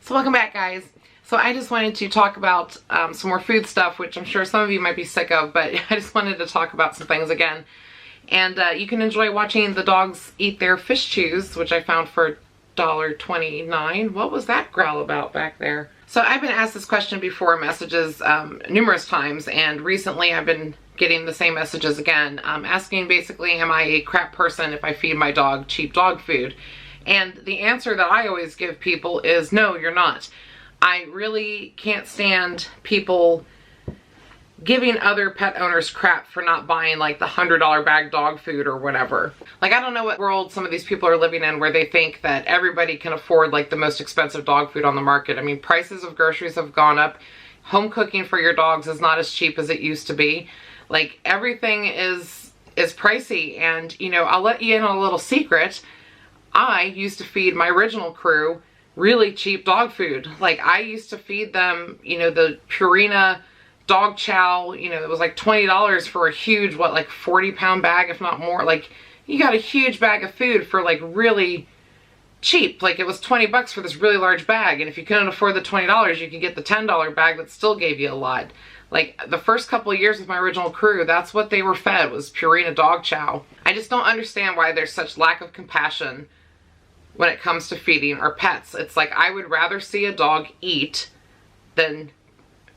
So welcome back, guys. So I just wanted to talk about some more food stuff, which I'm sure some of you might be sick of, but I just wanted to talk about some things again. And you can enjoy watching the dogs eat their fish chews, which I found for $1.29. What was that growl about back there? So I've been asked this question before in messages numerous times, and recently I've been getting the same messages again, asking basically, am I a crap person if I feed my dog cheap dog food? And the answer that I always give people is no, you're not. I really can't stand people giving other pet owners crap for not buying like the $100 bag dog food or whatever. Like, I don't know what world some of these people are living in where they think that everybody can afford like the most expensive dog food on the market. I mean, prices of groceries have gone up. Home cooking for your dogs is not as cheap as it used to be. Like, everything is pricey. And, you know, I'll let you in on a little secret. I used to feed my original crew really cheap dog food. Like, I used to feed them, you know, the Purina dog chow, you know, it was like $20 for a huge, what, like 40-pound bag, if not more. Like, you got a huge bag of food for like really cheap. Like, it was 20 bucks for this really large bag. And if you couldn't afford the $20, you could get the $10 bag that still gave you a lot. Like, the first couple of years with my original crew, that's what they were fed, was Purina dog chow. I just don't understand why there's such lack of compassion when it comes to feeding our pets. It's like, I would rather see a dog eat than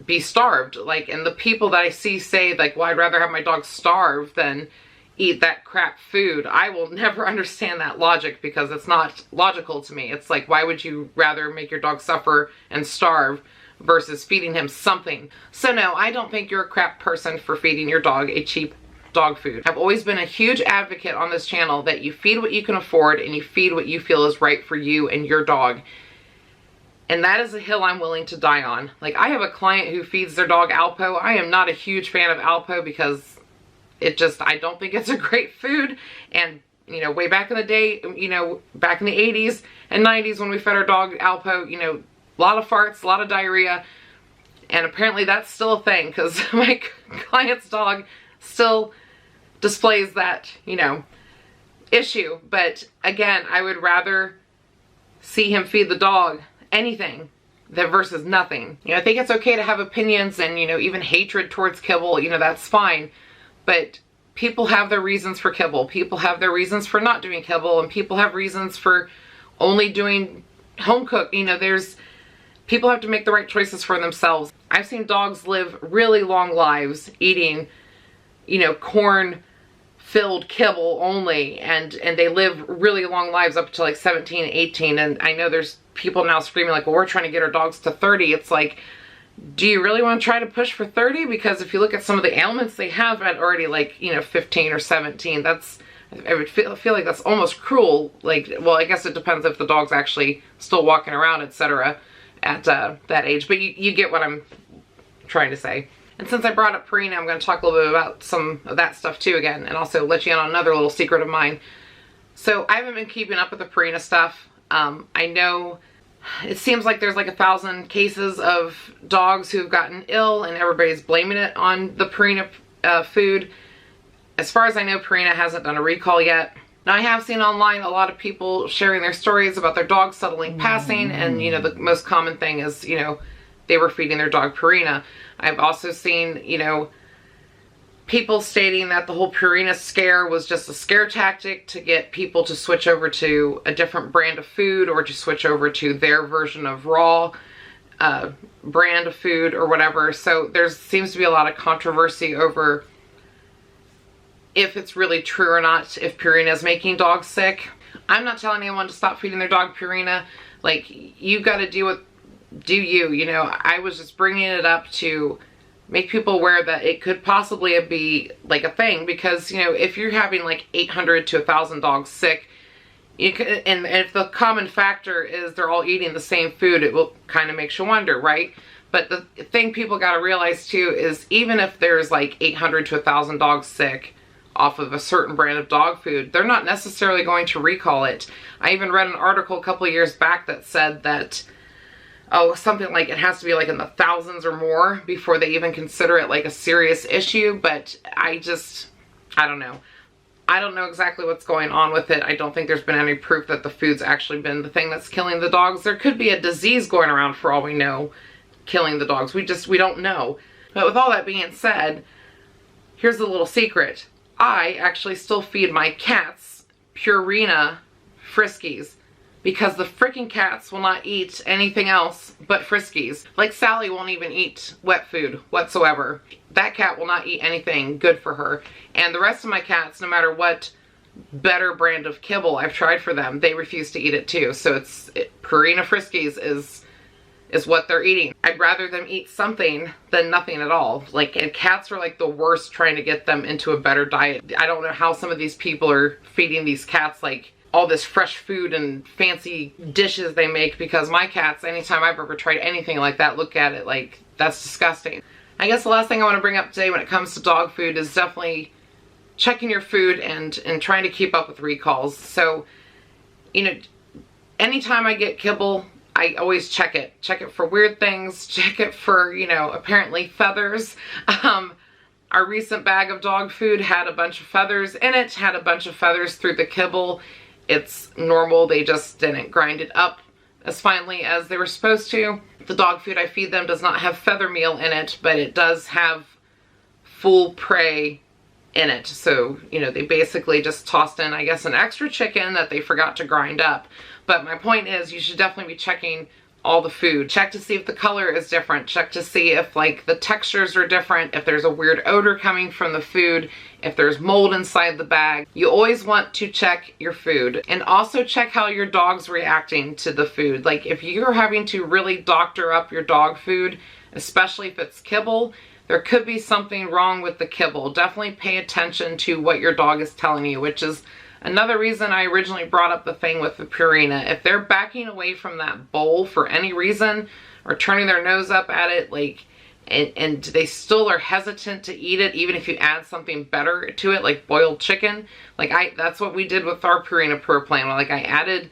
be starved. Like, and the people that I see say like, well, I'd rather have my dog starve than eat that crap food. I will never understand that logic, because it's not logical to me. It's like, why would you rather make your dog suffer and starve versus feeding him something? So no, I don't think you're a crap person for feeding your dog a cheap dog food. I've always been a huge advocate on this channel that you feed what you can afford and you feed what you feel is right for you and your dog. And that is a hill I'm willing to die on. Like, I have a client who feeds their dog Alpo. I am not a huge fan of Alpo because I don't think it's a great food. And, you know, way back in the day, you know, back in the 80s and 90s when we fed our dog Alpo, you know, a lot of farts, a lot of diarrhea. And apparently that's still a thing, because my client's dog still displays that, you know, issue. But again, I would rather see him feed the dog anything than versus nothing. You know, I think it's okay to have opinions and, you know, even hatred towards kibble, you know, that's fine. But people have their reasons for kibble. People have their reasons for not doing kibble, and people have reasons for only doing home cook. You know, people have to make the right choices for themselves. I've seen dogs live really long lives eating, you know, corn-filled kibble only, and they live really long lives up to like 17, 18, and I know there's people now screaming like, well, we're trying to get our dogs to 30. It's like, do you really want to try to push for 30? Because if you look at some of the ailments they have at already, like, you know, 15 or 17, I would feel like that's almost cruel. Like, well, I guess it depends if the dog's actually still walking around, etc. at that age, but you get what I'm trying to say. And since I brought up Purina, I'm going to talk a little bit about some of that stuff too again, and also let you in on another little secret of mine. So I haven't been keeping up with the Purina stuff. I know it seems like there's like 1,000 cases of dogs who've gotten ill, and everybody's blaming it on the Purina food. As far as I know, Purina hasn't done a recall yet. Now, I have seen online a lot of people sharing their stories about their dogs suddenly passing, and, you know, the most common thing is, you know, they were feeding their dog Purina. I've also seen, you know, people stating that the whole Purina scare was just a scare tactic to get people to switch over to a different brand of food, or to switch over to their version of raw brand of food or whatever. So there seems to be a lot of controversy over if it's really true or not, if Purina is making dogs sick. I'm not telling anyone to stop feeding their dog Purina. Like, you got to do you, you know. I was just bringing it up to make people aware that it could possibly be like a thing, because, you know, if you're having like 800 to 1,000 dogs sick, you can, and if the common factor is they're all eating the same food, it will kind of makes you wonder, right? But the thing people got to realize too is, even if there's like 800 to 1,000 dogs sick off of a certain brand of dog food, they're not necessarily going to recall it. I even read an article a couple of years back that said that, oh, something like it has to be like in the thousands or more before they even consider it like a serious issue. But I don't know. I don't know exactly what's going on with it. I don't think there's been any proof that the food's actually been the thing that's killing the dogs. There could be a disease going around for all we know, killing the dogs. We don't know. But with all that being said, here's a little secret. I actually still feed my cats Purina Friskies because the freaking cats will not eat anything else but Friskies. Like Sally won't even eat wet food whatsoever. That cat will not eat anything good for her. And the rest of my cats, no matter what better brand of kibble I've tried for them, they refuse to eat it too. So Purina Friskies is what they're eating. I'd rather them eat something than nothing at all. Like, and cats are like the worst trying to get them into a better diet. I don't know how some of these people are feeding these cats like all this fresh food and fancy dishes they make, because my cats, anytime I've ever tried anything like that, look at it like, that's disgusting. I guess the last thing I want to bring up today when it comes to dog food is definitely checking your food and trying to keep up with recalls. So, you know, anytime I get kibble, I always check it. Check it for weird things. Check it for, you know, apparently feathers. Our recent bag of dog food had a bunch of feathers in it, had a bunch of feathers through the kibble. It's normal. They just didn't grind it up as finely as they were supposed to. The dog food I feed them does not have feather meal in it, but it does have full prey in it. So, you know, they basically just tossed in, I guess, an extra chicken that they forgot to grind up. But my point is, you should definitely be checking all the food. Check to see if the color is different. Check to see if, like, the textures are different, if there's a weird odor coming from the food, if there's mold inside the bag. You always want to check your food. And also check how your dog's reacting to the food. Like, if you're having to really doctor up your dog food, especially if it's kibble, there could be something wrong with the kibble. Definitely pay attention to what your dog is telling you, which is another reason I originally brought up the thing with the Purina. If they're backing away from that bowl for any reason, or turning their nose up at it, like, and they still are hesitant to eat it, even if you add something better to it, like boiled chicken. Like, that's what we did with our Purina Pro Plan. Like, I added,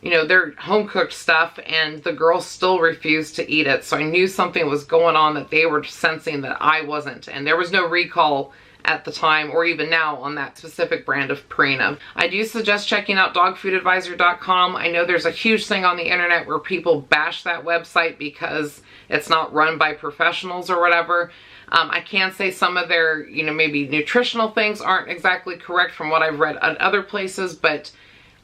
you know, their home cooked stuff, and the girls still refused to eat it. So I knew something was going on that they were sensing that I wasn't. And there was no recall at the time or even now on that specific brand of Purina. I do suggest checking out dogfoodadvisor.com. I know there's a huge thing on the internet where people bash that website because it's not run by professionals or whatever. I can say some of their, you know, maybe nutritional things aren't exactly correct from what I've read at other places, but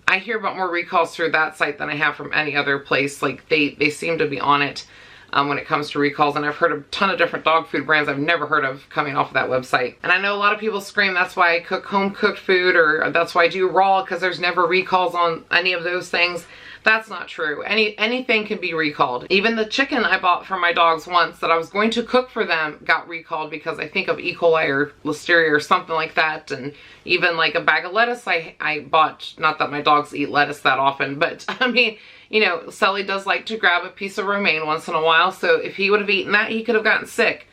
I hear about more recalls through that site than I have from any other place. Like, they seem to be on it when it comes to recalls, and I've heard a ton of different dog food brands I've never heard of coming off of that website. And I know a lot of people scream that's why I cook home cooked food, or that's why I do raw, because there's never recalls on any of those things. That's not true. Anything can be recalled. Even the chicken I bought for my dogs once that I was going to cook for them got recalled because I think of E. coli or listeria or something like that. And even like a bag of lettuce I bought, not that my dogs eat lettuce that often, but I mean, you know, Sully does like to grab a piece of romaine once in a while, so if he would have eaten that, he could have gotten sick.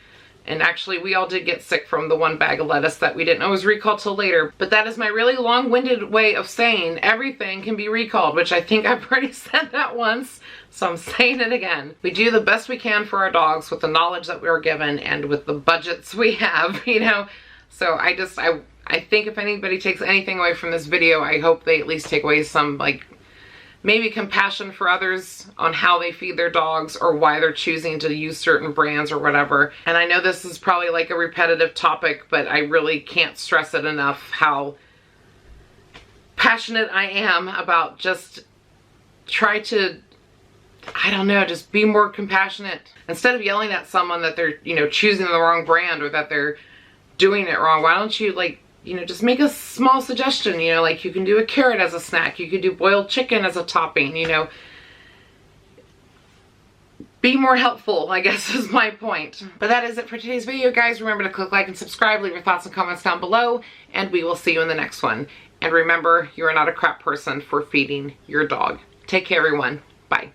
And actually, we all did get sick from the one bag of lettuce that we didn't know was recalled till later. But that is my really long-winded way of saying everything can be recalled, which I think I've already said that once, so I'm saying it again. We do the best we can for our dogs with the knowledge that we are given and with the budgets we have, you know. So I think if anybody takes anything away from this video, I hope they at least take away some, like, maybe compassion for others on how they feed their dogs or why they're choosing to use certain brands or whatever. And I know this is probably like a repetitive topic, but I really can't stress it enough how passionate I am about just try to, I don't know, just be more compassionate. Instead of yelling at someone that they're, you know, choosing the wrong brand or that they're doing it wrong, why don't you, like, you know, just make a small suggestion, you know, like you can do a carrot as a snack, you could do boiled chicken as a topping, you know. Be more helpful, I guess is my point. But that is it for today's video, guys. Remember to click like and subscribe, leave your thoughts and comments down below, and we will see you in the next one. And remember, you are not a crap person for feeding your dog. Take care, everyone. Bye.